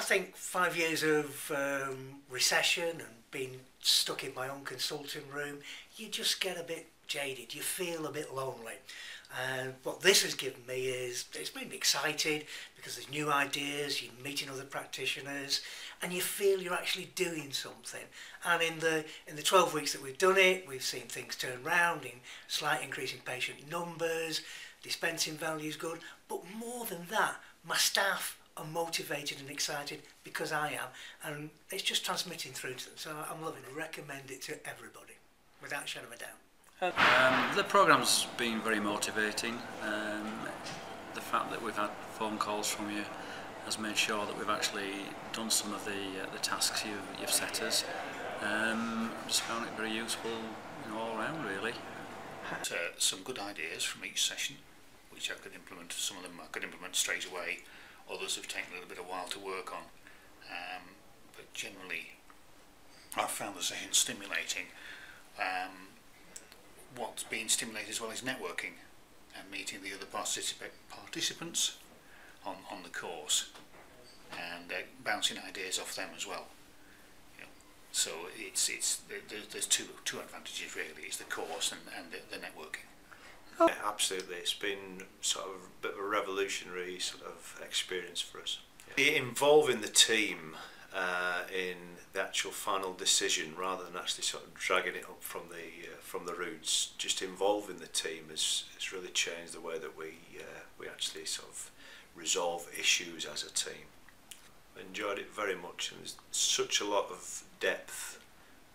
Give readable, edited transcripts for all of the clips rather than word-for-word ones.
think 5 years of recession and being stuck in my own consulting room, you just get a bit jaded, you feel a bit lonely. And what this has given me is, it's made me excited because there's new ideas, you're meeting other practitioners, and you feel you're actually doing something. And in the 12 weeks that we've done it, we've seen things turn round in slight increase in patient numbers, dispensing value is good, but more than that, my staff are motivated and excited because I am, and it's just transmitting through to them. So I'm loving it. Recommend it to everybody, without a shadow of a doubt. The programme's been very motivating. The fact that we've had phone calls from you has made sure that we've actually done some of the tasks you've set us. Just found it very useful, all round really. Some good ideas from each session, which I could implement. Some of them I could implement straight away. Others have taken a little bit of a while to work on. But generally, I've found the session stimulating. What's been stimulated as well is networking and meeting the other participants on the course, and bouncing ideas off them as well. So there's two advantages really: it's the course and the networking. Yeah, absolutely, it's been sort of a bit of a revolutionary sort of experience for us. Yeah. Involving the team in the actual final decision, rather than actually sort of dragging it up from the roots, just involving the team has really changed the way that we actually sort of resolve issues as a team. I enjoyed it very much, and there's such a lot of depth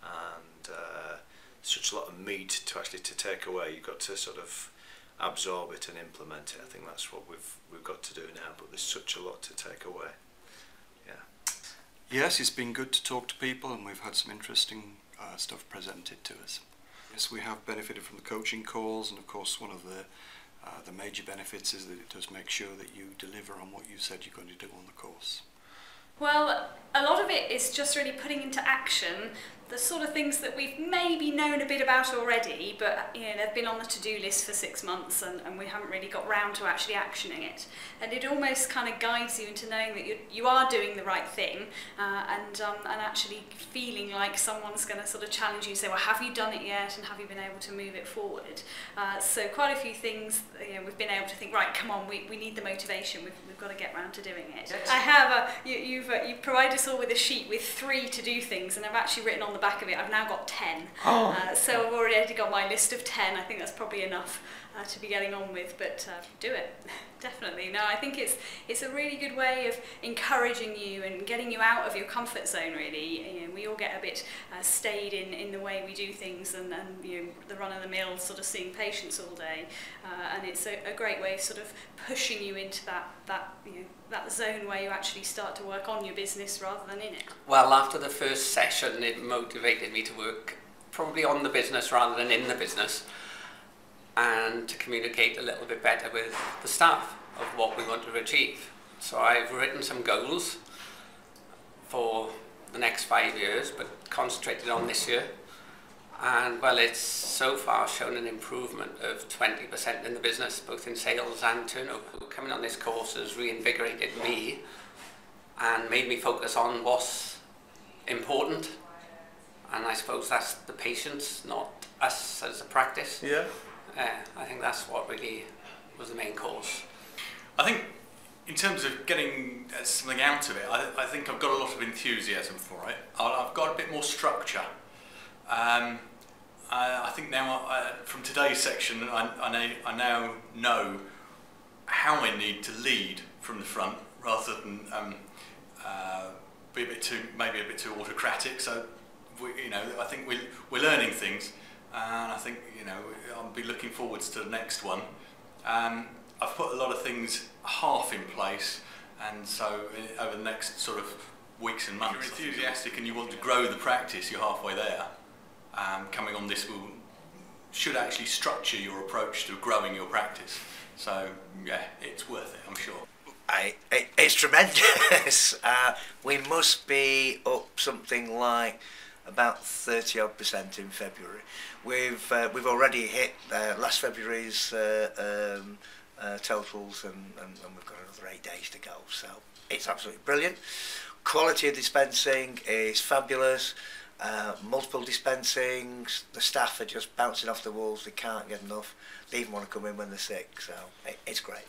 and such a lot of meat to actually take away. You've got to sort of absorb it and implement it. I think that's what we've got to do now, but there's such a lot to take away. Yeah. Yes, it's been good to talk to people, and we've had some interesting stuff presented to us. Yes, we have benefited from the coaching calls, and of course one of the major benefits is that it does make sure that you deliver on what you said you're going to do on the course. Well, a lot of it is just really putting into action the sort of things that we've maybe known a bit about already, but they've been on the to-do list for 6 months and we haven't really got round to actually actioning it. And it almost kind of guides you into knowing that you are doing the right thing, and actually feeling like someone's going to sort of challenge you and say, well, have you done it yet, and have you been able to move it forward? So quite a few things, we've been able to think, right, come on, we need the motivation, we've got to get round to doing it. I have you've provided us all with a sheet with 3 to-do things, and I've actually written on the back of it, I've now got 10. So I've already got my list of 10. I think that's probably enough to be getting on with, but do it. Definitely. No, I think it's a really good way of encouraging you and getting you out of your comfort zone, really. We all get a bit stayed in the way we do things, and the run-of-the-mill sort of seeing patients all day, and it's a great way of sort of pushing you into that zone where you actually start to work on your business rather than in it. Well, after the first session, it motivated me to work probably on the business rather than in the business, and to communicate a little bit better with the staff of what we want to achieve. So I've written some goals for the next 5 years, but concentrated on this year. And well, it's so far shown an improvement of 20% in the business, both in sales and turnover. Coming on this course has reinvigorated me and made me focus on what's important. And I suppose that's the patients, not us as a practice. Yeah. I think that's what really was the main course. I think in terms of getting something out of it, I think I've got a lot of enthusiasm for it. I've got a bit more structure. I think now from today's section I now know how I need to lead from the front rather than be maybe a bit too autocratic. So I think we're learning things, and I think I'll be looking forwards to the next one. I've put a lot of things half in place, and so over the next sort of weeks and months, if you're enthusiastic and you want to grow the practice, you're halfway there. Coming on this should actually structure your approach to growing your practice. So yeah, it's worth it, I'm sure. It's tremendous. We must be up something like about 30% in February. We've already hit last February's totals, and we've got another 8 days to go. So it's absolutely brilliant. quality of dispensing is fabulous. Multiple dispensings, the staff are just bouncing off the walls, they can't get enough, they even want to come in when they're sick, so it's great.